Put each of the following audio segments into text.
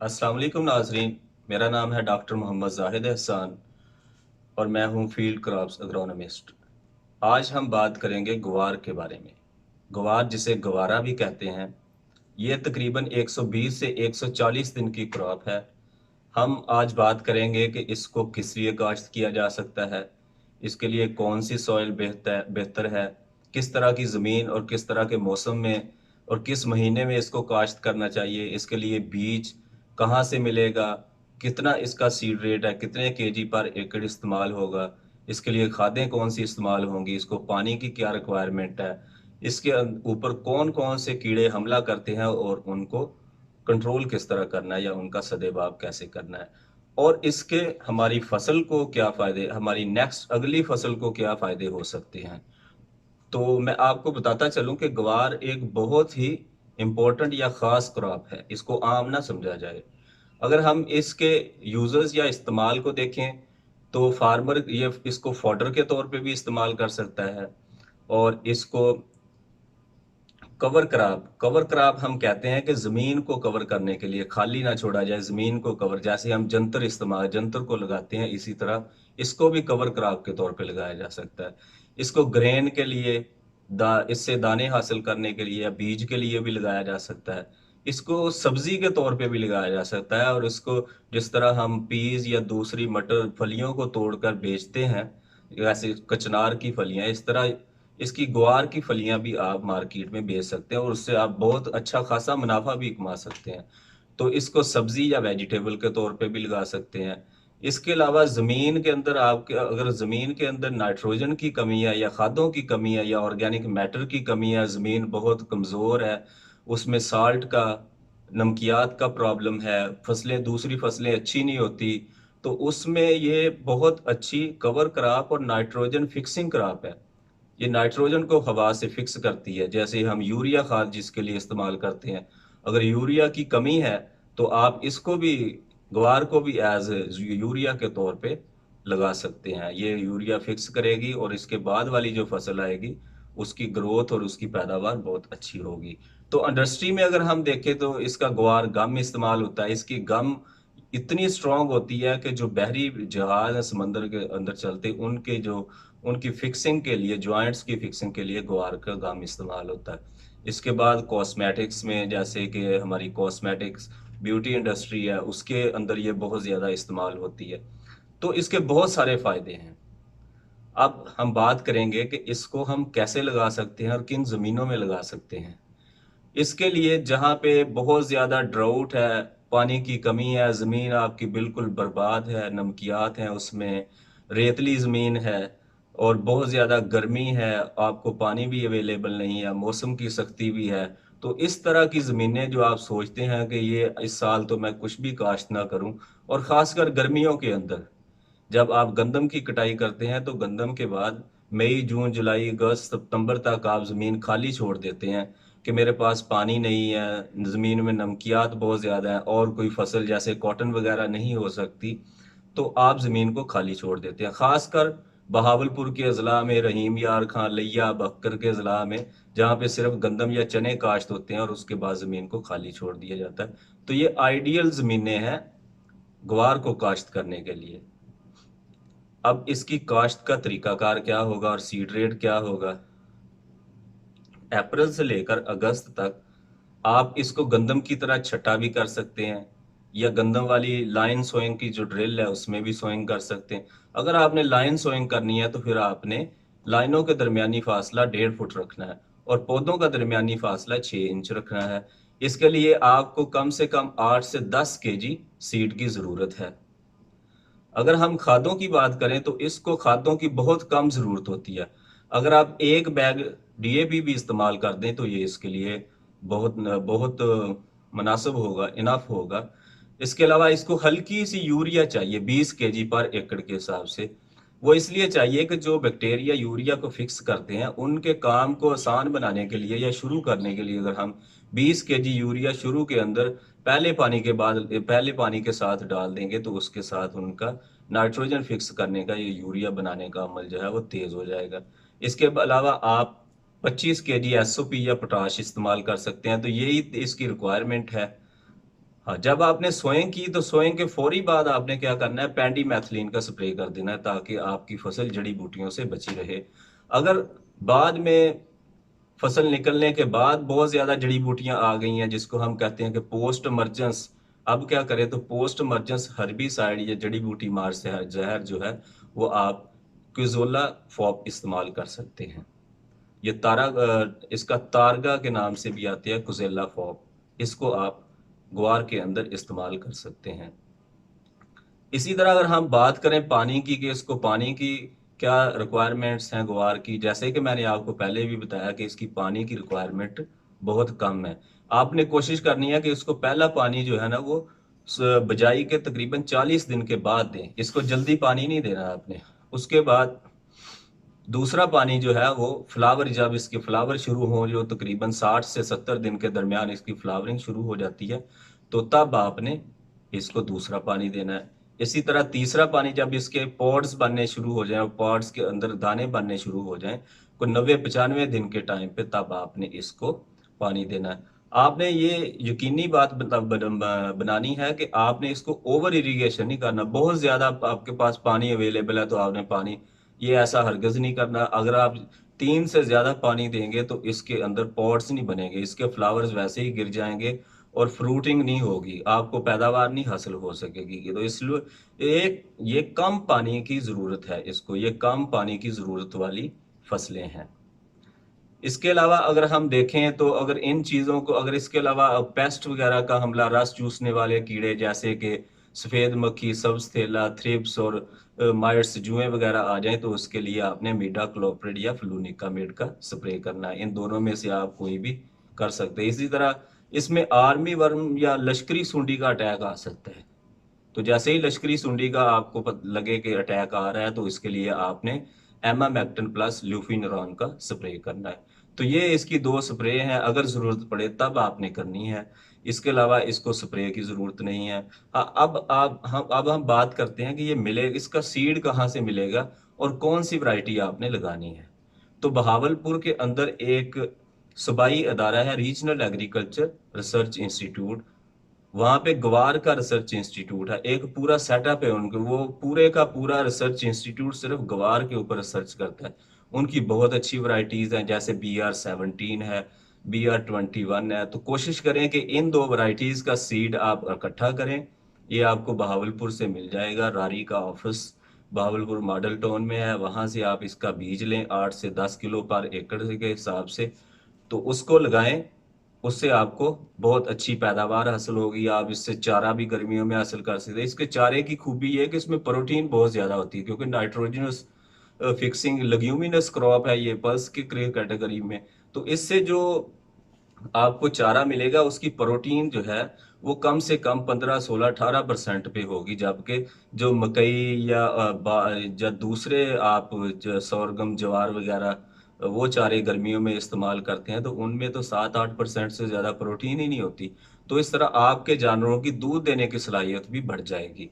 अस्सलाम वालेकुम नाजरीन। मेरा नाम है डॉक्टर मोहम्मद जाहिद एहसान और मैं हूँ फील्ड क्रॉप्स एग्रोनॉमिस्ट। आज हम बात करेंगे ग्वार के बारे में। ग्वार जिसे गवारा भी कहते हैं, ये तकरीबन 120 से 140 दिन की क्रॉप है। हम आज बात करेंगे कि इसको किस लिए काश्त किया जा सकता है, इसके लिए कौन सी सॉइल बेहतर बेहतर है, किस तरह की ज़मीन और किस तरह के मौसम में और किस महीने में इसको काश्त करना चाहिए, इसके लिए बीज कहाँ से मिलेगा, कितना इसका सीड रेट है, कितने केजी पर एकड़ इस्तेमाल होगा, इसके लिए खादें कौन सी इस्तेमाल होंगी, इसको पानी की क्या रिक्वायरमेंट है, इसके ऊपर कौन कौन से कीड़े हमला करते हैं और उनको कंट्रोल किस तरह करना है या उनका सदेबाप कैसे करना है, और इसके हमारी फसल को क्या फ़ायदे, हमारी नेक्स्ट अगली फसल को क्या फ़ायदे हो सकते हैं। तो मैं आपको बताता चलूं कि ग्वार एक बहुत ही इम्पोर्टेंट या ख़ास क्रॉप है, इसको आम ना समझा जाए। अगर हम इसके यूज़र्स या इस्तेमाल को देखें तो फार्मर ये इसको फॉडर के तौर पे भी इस्तेमाल कर सकता है, और इसको कवर क्रॉप हम कहते हैं कि ज़मीन को कवर करने के लिए खाली ना छोड़ा जाए, ज़मीन को कवर, जैसे हम जंतर को लगाते हैं इसी तरह इसको भी कवर क्रॉप के तौर पे लगाया जा सकता है। इसको ग्रेन के लिए, इससे दाने हासिल करने के लिए या बीज के लिए भी लगाया जा सकता है। इसको सब्जी के तौर पे भी लगाया जा सकता है, और इसको जिस तरह हम पीज या दूसरी मटर फलियों को तोड़कर बेचते हैं, जैसे कचनार की फलियां, इस तरह इसकी ग्वार की फलियां भी आप मार्केट में बेच सकते हैं और उससे आप बहुत अच्छा खासा मुनाफा भी कमा सकते हैं। तो इसको सब्जी या वेजिटेबल के तौर पे भी लगा सकते हैं। इसके अलावा ज़मीन के अंदर आपके अगर ज़मीन के अंदर नाइट्रोजन की कमी है या खादों की कमी है या ऑर्गेनिक मैटर की कमी है, ज़मीन बहुत कमज़ोर है, उसमें साल्ट का, नमकियात का प्रॉब्लम है, फसलें दूसरी फसलें अच्छी नहीं होती, तो उसमें ये बहुत अच्छी कवर क्रॉप और नाइट्रोजन फिक्सिंग क्रॉप है। ये नाइट्रोजन को हवा से फिक्स करती है, जैसे हम यूरिया खाद जिसके लिए इस्तेमाल करते हैं। अगर यूरिया की कमी है तो आप इसको भी, ग्वार को भी एज यूरिया के तौर पे लगा सकते हैं। ये यूरिया फिक्स करेगी और इसके बाद वाली जो फसल आएगी उसकी ग्रोथ और उसकी पैदावार बहुत अच्छी होगी। तो इंडस्ट्री में अगर हम देखें तो इसका ग्वार गम इस्तेमाल होता है। इसकी गम इतनी स्ट्रांग होती है कि जो बहरी जहाज है समंदर के अंदर चलते, उनके जो उनकी फिक्सिंग के लिए, जॉइंट्स की फिक्सिंग के लिए ग्वार का गम इस्तेमाल होता है। इसके बाद कॉस्मेटिक्स में, जैसे कि हमारी कॉस्मेटिक्स ब्यूटी इंडस्ट्री है, उसके अंदर ये बहुत ज़्यादा इस्तेमाल होती है। तो इसके बहुत सारे फ़ायदे हैं। अब हम बात करेंगे कि इसको हम कैसे लगा सकते हैं और किन ज़मीनों में लगा सकते हैं। इसके लिए जहाँ पे बहुत ज़्यादा ड्राउट है, पानी की कमी है, ज़मीन आपकी बिल्कुल बर्बाद है, नमकियात हैं उसमें, रेतली ज़मीन है और बहुत ज़्यादा गर्मी है, आपको पानी भी अवेलेबल नहीं है, मौसम की सख्ती भी है, तो इस तरह की ज़मीनें जो आप सोचते हैं कि ये इस साल तो मैं कुछ भी काश्त ना करूं, और ख़ासकर गर्मियों के अंदर जब आप गंदम की कटाई करते हैं तो गंदम के बाद मई, जून, जुलाई, अगस्त, सितंबर तक आप ज़मीन खाली छोड़ देते हैं कि मेरे पास पानी नहीं है, ज़मीन में नमकियात बहुत ज़्यादा है और कोई फसल जैसे कॉटन वगैरह नहीं हो सकती, तो आप ज़मीन को खाली छोड़ देते हैं। ख़ासकर बहावलपुर के अज़ला में, रहीम यार खां, लिया, बख्तर के अज़ला में, जहाँ पे सिर्फ गंदम या चने काश्त होते हैं और उसके बाद ज़मीन को खाली छोड़ दिया जाता है। तो ये आइडियल ज़मीनें हैं ग्वार को काश्त करने के लिए। अब इसकी काश्त का तरीकाकार क्या होगा और सीड रेट क्या होगा। अप्रैल से लेकर अगस्त तक आप इसको गंदम की तरह छटा भी कर सकते हैं, या गंदम वाली लाइन सोइंग की जो ड्रिल है उसमें भी सोइंग कर सकते हैं। अगर आपने लाइन सोइंग करनी है तो फिर आपने लाइनों के दरमियानी फासला 1.5 फुट रखना है और पौधों का दरमियानी फासला 6 इंच रखना है। इसके लिए आपको कम से कम 8 से 10 केजी सीड की ज़रूरत है। अगर हम खादों की बात करें तो इसको खादों की बहुत कम ज़रूरत होती है। अगर आप एक बैग डीएपी भी इस्तेमाल कर दें तो ये इसके लिए बहुत बहुत मुनासिब होगा, इनफ होगा। इसके अलावा इसको हल्की सी यूरिया चाहिए 20 केजी पर एकड़ के हिसाब से। वो इसलिए चाहिए कि जो बैक्टीरिया यूरिया को फिक्स करते हैं उनके काम को आसान बनाने के लिए या शुरू करने के लिए, अगर हम 20 केजी यूरिया शुरू के अंदर पहले पानी के साथ डाल देंगे तो उसके साथ उनका नाइट्रोजन फिक्स करने का, ये यूरिया बनाने का अमल जो है वो तेज हो जाएगा। इसके अलावा आप 25 केजी एसओपी या पोटाश इस्तेमाल कर सकते हैं। तो यही इसकी रिक्वायरमेंट है। हाँ, जब आपने सोइंग की तो सोइंग के फौरी बाद आपने क्या करना है, पेंडीमेथिलीन का स्प्रे कर देना है, ताकि आपकी फसल जड़ी बूटियों से बची रहे। अगर बाद में फसल निकलने के बाद बहुत ज्यादा जड़ी बूटियां आ गई हैं, जिसको हम कहते हैं कि पोस्ट इमरजेंस, अब क्या करें, तो पोस्ट इमरजेंस हर्बिसाइड या जड़ी बूटी मार से जहर जो है वो आप क्विजोला फॉप इस्तेमाल कर सकते हैं। ये इसका तारगा के नाम से भी आती है, कुजेला फॉप। इसको आप ग्वार के अंदर इस्तेमाल कर सकते हैं। इसी तरह अगर हम बात करें पानी की, कि इसको पानी की क्या रिक्वायरमेंट्स हैं ग्वार की, जैसे कि मैंने आपको पहले भी बताया कि इसकी पानी की रिक्वायरमेंट बहुत कम है। आपने कोशिश करनी है कि इसको पहला पानी जो है ना वो बिजाई के तकरीबन 40 दिन के बाद दें। इसको जल्दी पानी नहीं देना आपने। उसके बाद दूसरा पानी जो है वो फ्लावर, जब इसके फ्लावर शुरू हो, जो तकरीबन 60 से 70 दिन के दरमियान इसकी फ्लावरिंग शुरू हो जाती है, तो तब आपने इसको दूसरा पानी देना है। इसी तरह तीसरा पानी जब इसके पॉड्स बनने शुरू हो जाएं और पॉड्स के अंदर दाने बनने शुरू हो जाएं, को 90-95 दिन के टाइम पे तब आपने इसको पानी देना है। आपने ये यकीनी बात बनानी है कि आपने इसको ओवर इरिगेशन नहीं करना। बहुत ज्यादा आपके पास पानी अवेलेबल है तो आपने पानी, ये ऐसा हरगिज नहीं करना। अगर आप 3 से ज्यादा पानी देंगे तो इसके अंदर पॉट्स नहीं बनेंगे, इसके फ्लावर्स वैसे ही गिर जाएंगे और फ्रूटिंग नहीं होगी, आपको पैदावार नहीं हासिल हो सकेगी। तो इसलिए एक ये कम पानी की जरूरत है, इसको ये कम पानी की जरूरत वाली फसलें हैं। इसके अलावा अगर हम देखें तो अगर इन चीज़ों को, अगर इसके अलावा पेस्ट वगैरह का हमला, रस चूसने वाले कीड़े जैसे कि सफ़ेद मक्खी, सब्ज थेला, थ्रिप्स और माइट्स, जुएं वगैरह आ जाएं, तो उसके लिए आपने मीडा क्लोप्रिड या फ्लूनिकामिड का स्प्रे करना है। इन दोनों में से आप कोई भी कर सकते हैं। इसी तरह इसमें आर्मी वर्म या लश्करी सुंडी का अटैक आ सकता है। तो जैसे ही लश्करी सुंडी का आपको लगे कि अटैक आ रहा है, तो इसके लिए आपने एमामेक्टिन प्लस ल्यूफिनरॉन का स्प्रे करना है। तो ये इसकी दो स्प्रे हैं, अगर जरूरत पड़े तब आपने करनी है। इसके अलावा इसको स्प्रे की जरूरत नहीं है। हाँ, अब हम बात करते हैं कि ये मिले, इसका सीड कहाँ से मिलेगा और कौन सी वैरायटी आपने लगानी है। तो बहावलपुर के अंदर एक सूबाई अदारा है, रीजनल एग्रीकल्चर रिसर्च इंस्टीट्यूट। वहां पे ग्वार का रिसर्च इंस्टीट्यूट है, एक पूरा सेटअप है उनके, वो पूरे का पूरा रिसर्च इंस्टीट्यूट सिर्फ ग्वार के ऊपर रिसर्च करता है। उनकी बहुत अच्छी वैरायटीज हैं, जैसे BR17 है, BR21 है। तो कोशिश करें कि इन दो वैरायटीज का सीड आप इकट्ठा करें। ये आपको बहावलपुर से मिल जाएगा, रारी का ऑफिस बहावलपुर मॉडल टाउन में है, वहां से आप इसका बीज लें 8 से 10 किलो पर एकड़ के हिसाब से। तो उसको लगाएं, उससे आपको बहुत अच्छी पैदावार हासिल होगी। आप इससे चारा भी गर्मियों में हासिल कर सकते हैं। इसके चारे की खूबी ये है कि इसमें प्रोटीन बहुत ज्यादा होती है, क्योंकि नाइट्रोजनस फिक्सिंग लेग्यूमिनस क्रॉप है ये, पल्स की कैटेगरी में। तो इससे जो आपको चारा मिलेगा उसकी प्रोटीन जो है वो कम से कम 15, 16, 18% पे होगी। जबकि जो मकई या दूसरे आप sorghum ज्वार वगैरह वो चारे गर्मियों में इस्तेमाल करते हैं, तो उनमें तो 7-8% से ज्यादा प्रोटीन ही नहीं होती। तो इस तरह आपके जानवरों की दूध देने की सलाहियत भी बढ़ जाएगी।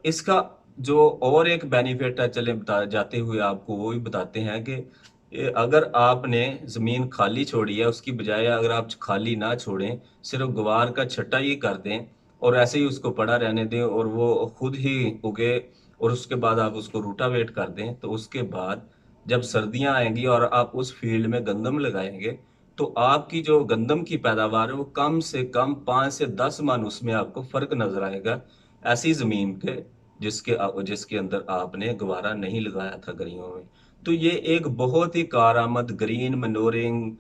इसका जो और एक बेनिफिट है, चले बता जाते हुए आपको वो भी बताते हैं कि अगर आपने जमीन खाली छोड़ी है, उसकी बजाय अगर आप खाली ना छोड़ें, सिर्फ ग्वार का छट्टा ही कर दें और ऐसे ही उसको पड़ा रहने दें और वो खुद ही उगे, और उसके बाद आप उसको रूटावेट कर दें, तो उसके बाद जब सर्दियां आएंगी और आप उस फील्ड में गंदम लगाएंगे, तो आपकी जो गंदम की पैदावार है वो कम से कम 5 से 10 मन उसमें आपको फर्क नजर आएगा, ऐसी जमीन के जिसके अंदर आपने गवारा नहीं लगाया था गर्मियों में। तो ये एक बहुत ही कारआमद ग्रीन मनोरिंग,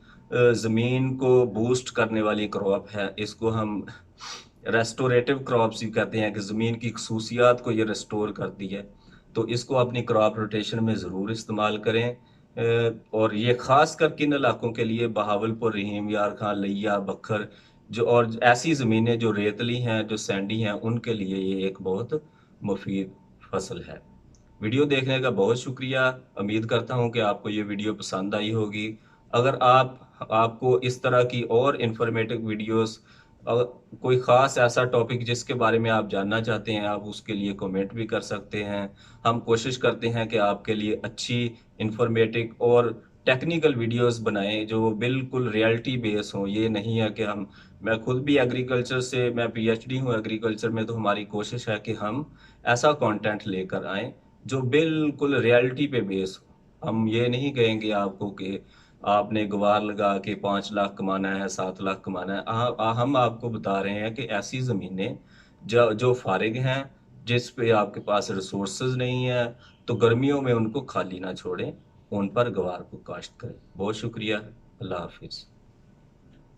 जमीन को बूस्ट करने वाली क्रॉप है। इसको हम रेस्टोरेटिव क्रॉप्स ही कहते हैं, कि जमीन की खसूसियात को ये रेस्टोर करती है। तो इसको अपनी क्रॉप रोटेशन में जरूर इस्तेमाल करें। और ये खास कर किन इलाकों के लिए, बहावलपुर, रहीम यार खां, लिया, बखर, जो और ऐसी जमीनें जो रेतली हैं, जो सैंडी हैं, उनके लिए ये एक बहुत मुफीद फसल है। वीडियो देखने का बहुत शुक्रिया। उम्मीद करता हूँ कि आपको ये वीडियो पसंद आई होगी। अगर आपको इस तरह की और इंफॉर्मेटिव वीडियोस, कोई ख़ास ऐसा टॉपिक जिसके बारे में आप जानना चाहते हैं, आप उसके लिए कमेंट भी कर सकते हैं। हम कोशिश करते हैं कि आपके लिए अच्छी इंफॉर्मेटिव और टेक्निकल वीडियोस बनाएं जो बिल्कुल रियलिटी बेस हो। ये नहीं है कि हम, मैं खुद भी एग्रीकल्चर से, मैं पीएचडी हूँ एग्रीकल्चर में, तो हमारी कोशिश है कि हम ऐसा कंटेंट लेकर आए जो बिल्कुल रियलिटी पे बेस हो। हम ये नहीं कहेंगे आपको कि आपने गुवार लगा के 5 लाख कमाना है, 7 लाख कमाना है। हम आपको बता रहे हैं कि ऐसी जमीनें जो जो फारिग हैं, जिस पे आपके पास रिसोर्सेज नहीं है, तो गर्मियों में उनको खाली ना छोड़ें, उन पर गवार को काश्त करें। बहुत शुक्रिया। अल्लाह हाफिज।